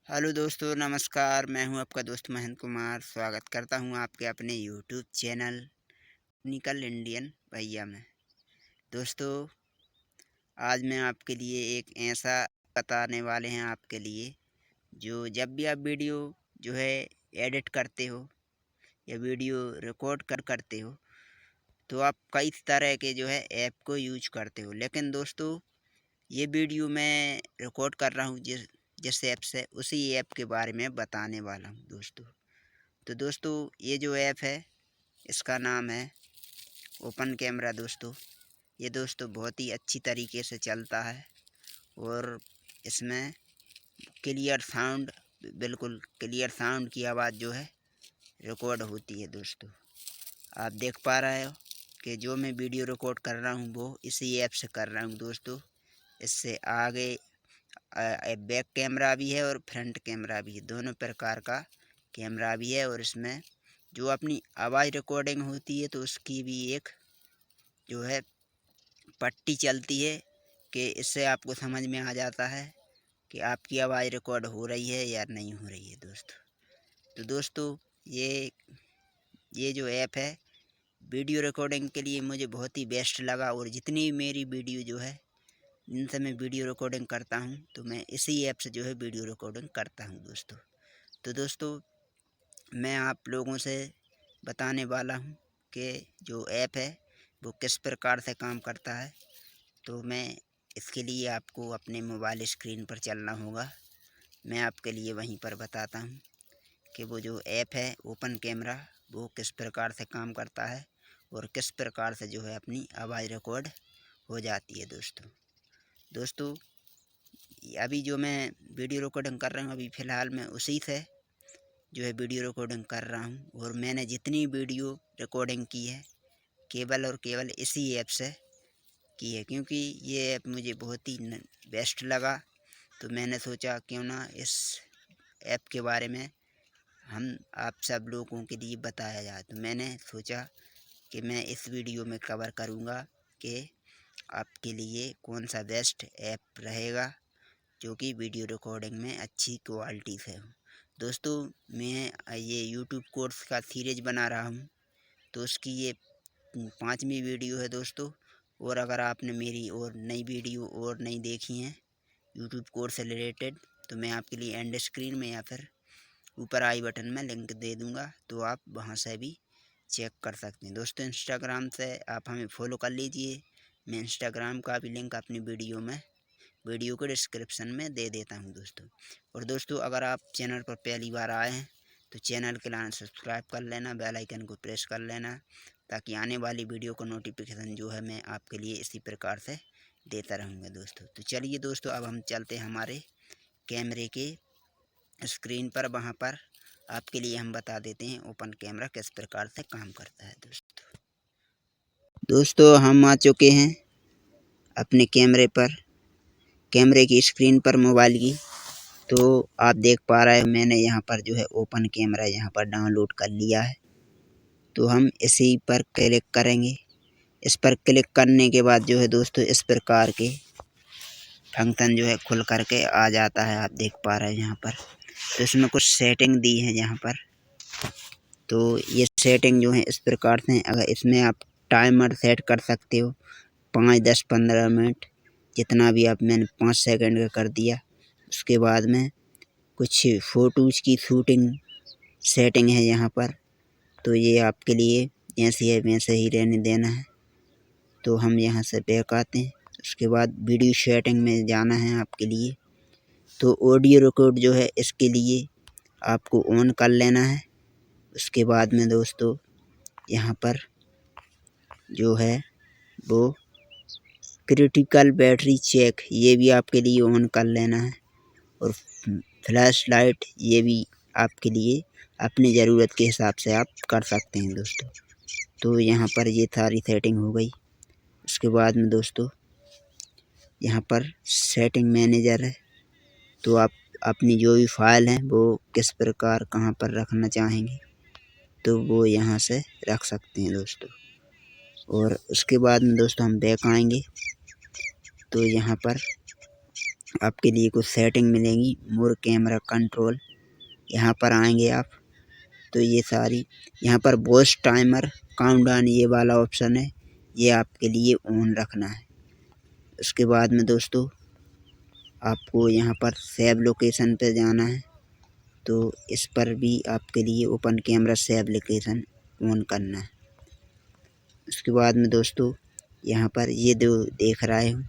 Hello दोस्तों, नमस्कार। मैं हूं आपका दोस्त महेंद्र कुमार। स्वागत करता हूं आपके अपने यूट्यूब चैनल निकल इंडियन भैया में। दोस्तों, आज मैं आपके लिए एक ऐसा बताने वाले हैं आपके लिए, जो जब भी आप वीडियो जो है एडिट करते हो या वीडियो रिकॉर्ड करते हो, तो आप कई तरह के जो है ऐप को यूज करते हो। लेकिन दोस्तों, ये वीडियो मैं रिकॉर्ड कर रहा हूँ जिस ऐप से, उसी ऐप के बारे में बताने वाला हूँ दोस्तों। तो दोस्तों, ये जो ऐप है इसका नाम है ओपन कैमरा दोस्तों। ये दोस्तों बहुत ही अच्छी तरीके से चलता है और इसमें क्लियर साउंड, बिल्कुल क्लियर साउंड की आवाज़ जो है रिकॉर्ड होती है दोस्तों। आप देख पा रहे हो कि जो मैं वीडियो रिकॉर्ड कर रहा हूँ वो इसी ऐप से कर रहा हूँ दोस्तों। इससे आगे बैक कैमरा भी है और फ्रंट कैमरा भी है, दोनों प्रकार का कैमरा भी है। और इसमें जो अपनी आवाज़ रिकॉर्डिंग होती है तो उसकी भी एक जो है पट्टी चलती है कि इससे आपको समझ में आ जाता है कि आपकी आवाज़ रिकॉर्ड हो रही है या नहीं हो रही है दोस्तों। तो दोस्तों, ये जो ऐप है वीडियो रिकॉर्डिंग के लिए मुझे बहुत ही बेस्ट लगा। और जितनी मेरी वीडियो जो है, जिनसे मैं वीडियो रिकॉर्डिंग करता हूँ, तो मैं इसी ऐप से जो है वीडियो रिकॉर्डिंग करता हूँ दोस्तों। तो दोस्तों, मैं आप लोगों से बताने वाला हूँ कि जो ऐप है वो किस प्रकार से काम करता है। तो मैं इसके लिए आपको अपने मोबाइल स्क्रीन पर चलना होगा। मैं आपके लिए वहीं पर बताता हूँ कि वो जो ऐप है ओपन कैमरा, वो किस प्रकार से काम करता है और किस प्रकार से जो है अपनी आवाज़ रिकॉर्ड हो जाती है दोस्तों। दोस्तों, अभी जो मैं वीडियो रिकॉर्डिंग कर रहा हूँ, अभी फ़िलहाल मैं उसी से जो है वीडियो रिकॉर्डिंग कर रहा हूँ। और मैंने जितनी वीडियो रिकॉर्डिंग की है केवल और केवल इसी ऐप से की है, क्योंकि ये ऐप मुझे बहुत ही बेस्ट लगा। तो मैंने सोचा क्यों ना इस ऐप के बारे में हम आप सब लोगों के लिए बताया जाए। तो मैंने सोचा कि मैं इस वीडियो में कवर करूँगा कि आपके लिए कौन सा बेस्ट ऐप रहेगा जो कि वीडियो रिकॉर्डिंग में अच्छी क्वालिटी से हो। दोस्तों, मैं ये यूट्यूब कोर्स का सीरीज बना रहा हूँ, तो उसकी ये 5वीं वीडियो है दोस्तों। और अगर आपने मेरी और नई वीडियो और नहीं देखी हैं यूट्यूब कोर्स से रिलेटेड, तो मैं आपके लिए एंड स्क्रीन में या फिर ऊपर आई बटन में लिंक दे दूँगा, तो आप वहाँ से भी चेक कर सकते हैं दोस्तों। इंस्टाग्राम से आप हमें फॉलो कर लीजिए। मैं इंस्टाग्राम का भी लिंक अपनी वीडियो को डिस्क्रिप्शन में दे देता हूं दोस्तों। और दोस्तों, अगर आप चैनल पर पहली बार आए हैं तो चैनल के लाइन सब्सक्राइब कर लेना, बेल आइकन को प्रेस कर लेना, ताकि आने वाली वीडियो का नोटिफिकेशन जो है मैं आपके लिए इसी प्रकार से देता रहूँगा दोस्तों। तो चलिए दोस्तों, अब हम चलते हैं हमारे कैमरे के स्क्रीन पर। वहाँ पर आपके लिए हम बता देते हैं ओपन कैमरा किस प्रकार से काम करता है दोस्तों। दोस्तों, हम आ चुके हैं अपने कैमरे पर, कैमरे की स्क्रीन पर मोबाइल की। तो आप देख पा रहे हैं मैंने यहाँ पर जो है ओपन कैमरा यहाँ पर डाउनलोड कर लिया है। तो हम इसी पर क्लिक करेंगे। इस पर क्लिक करने के बाद जो है दोस्तों, इस प्रकार के फंक्शन जो है खुल करके आ जाता है। आप देख पा रहे हैं यहाँ पर, तो इसमें कुछ सेटिंग दी है यहाँ पर। तो ये सेटिंग जो है इस प्रकार से, अगर इसमें आप टाइमर सेट कर सकते हो 5, 10, 15 मिनट, जितना भी आप, मैंने 5 सेकंड का कर दिया। उसके बाद में कुछ फ़ोटोज़ की शूटिंग सेटिंग है यहाँ पर। तो ये आपके लिए जैसे है वैसे ही रहने देना है। तो हम यहाँ से बैक आते हैं। उसके बाद वीडियो सेटिंग में जाना है आपके लिए। तो ऑडियो रिकॉर्ड जो है इसके लिए आपको ऑन कर लेना है। उसके बाद में दोस्तों, यहाँ पर जो है वो क्रिटिकल बैटरी चेक, ये भी आपके लिए ऑन कर लेना है। और फ्लैश लाइट, ये भी आपके लिए अपनी ज़रूरत के हिसाब से आप कर सकते हैं दोस्तों। तो यहाँ पर ये सारी सेटिंग हो गई। उसके बाद में दोस्तों, यहाँ पर सेटिंग मैनेजर है। तो आप अपनी जो भी फाइल हैं वो किस प्रकार कहाँ पर रखना चाहेंगे, तो वो यहाँ से रख सकते हैं दोस्तों। और उसके बाद में दोस्तों हम बैक आएंगे। तो यहाँ पर आपके लिए कुछ सेटिंग मिलेंगी। मोर कैमरा कंट्रोल, यहाँ पर आएंगे आप तो ये सारी यहाँ पर वॉइस टाइमर काउंटडाउन ये वाला ऑप्शन है, ये आपके लिए ऑन रखना है। उसके बाद में दोस्तों आपको यहाँ पर सेव लोकेशन पे जाना है, तो इस पर भी आपके लिए open camera save location on करना है। उसके बाद में दोस्तों यहाँ पर ये जो देख रहे हो,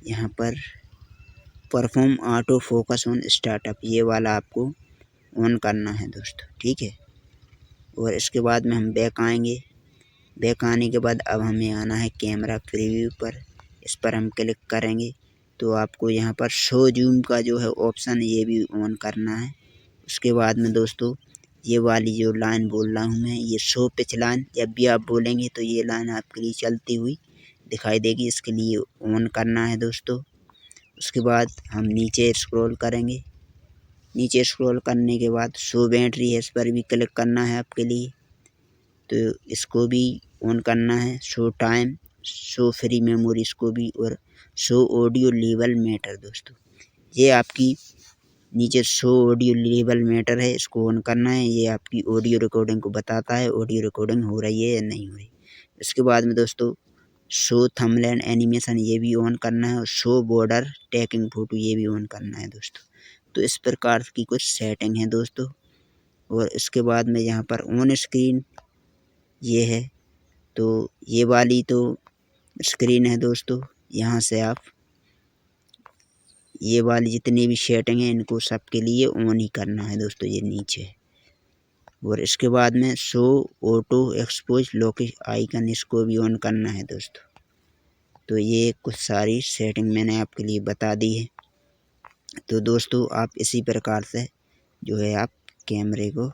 यहाँ पर perform auto focus on startup, ये वाला आपको ऑन करना है दोस्तों, ठीक है। और इसके बाद में हम बैक आएंगे। बैक आने के बाद अब हमें आना है कैमरा प्रीव्यू पर, इस पर हम क्लिक करेंगे तो आपको यहाँ पर शो जूम का जो है ऑप्शन ये भी ऑन करना है। उसके बाद में दोस्तों ये वाली जो लाइन बोल रहा हूँ मैं, ये शो पिच लाइन, जब भी आप बोलेंगे तो ये लाइन आपके लिए चलती हुई दिखाई देगी, इसके लिए ऑन करना है दोस्तों। उसके बाद हम नीचे स्क्रॉल करेंगे। नीचे स्क्रॉल करने के बाद शो बैटरी है, इस पर भी क्लिक करना है आपके लिए, तो इसको भी ऑन करना है। Show time, show free memory, इसको भी, और शो ऑडियो लेवल मैटर दोस्तों, ये आपकी नीचे शो ऑडियो लेवल मैटर है, इसको ऑन करना है। ये आपकी ऑडियो रिकॉर्डिंग को बताता है ऑडियो रिकॉर्डिंग हो रही है या नहीं हो रही। इसके बाद में दोस्तों शो थंबनेल एनिमेशन ये भी ऑन करना है, और शो बॉर्डर टैगिंग फोटो ये भी ऑन करना है दोस्तों। तो इस प्रकार की कुछ सेटिंग है दोस्तों। और इसके बाद में यहाँ पर ऑन स्क्रीन ये है, तो ये वाली तो स्क्रीन है दोस्तों, यहाँ से आप ये वाली जितनी भी सेटिंग है इनको सबके लिए ऑन ही करना है दोस्तों, ये नीचे है। और इसके बाद में show auto expose location icon, इसको भी ऑन करना है दोस्तों। तो ये कुछ सारी सेटिंग मैंने आपके लिए बता दी है। तो दोस्तों आप इसी प्रकार से जो है आप कैमरे को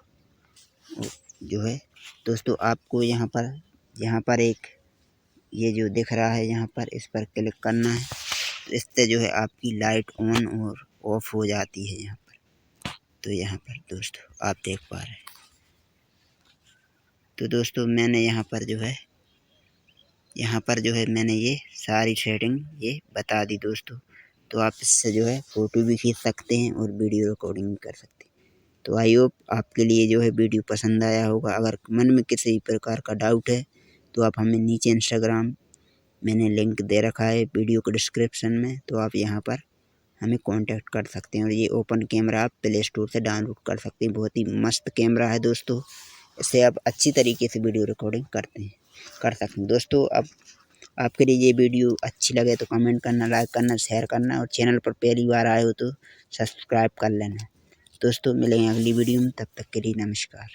जो है दोस्तों, आपको यहाँ पर एक ये जो दिख रहा है यहाँ पर, इस पर क्लिक करना है, तो इससे जो है आपकी लाइट ऑन और ऑफ हो जाती है यहाँ पर। तो यहाँ पर दोस्तों आप देख पा रहे हैं। तो दोस्तों मैंने यहाँ पर जो है मैंने ये सारी सेटिंग ये बता दी दोस्तों। तो आप इससे जो है फ़ोटो भी खींच सकते हैं और वीडियो रिकॉर्डिंग भी कर सकते हैं। तो आई होप आपके लिए जो है वीडियो पसंद आया होगा। अगर मन में किसी प्रकार का डाउट है तो आप हमें नीचे इंस्टाग्राम मैंने लिंक दे रखा है वीडियो के डिस्क्रिप्शन में, तो आप यहाँ पर हमें कांटेक्ट कर सकते हैं। और ये ओपन कैमरा आप प्ले स्टोर से डाउनलोड कर सकते हैं। बहुत ही मस्त कैमरा है दोस्तों, इससे आप अच्छी तरीके से वीडियो रिकॉर्डिंग कर सकते हैं दोस्तों। अब आपके लिए ये वीडियो अच्छी लगे तो कमेंट करना, लाइक करना, शेयर करना, और चैनल पर पहली बार आए हो तो सब्सक्राइब कर लेना दोस्तों। मिलेंगे अगली वीडियो में, तब तक के लिए नमस्कार।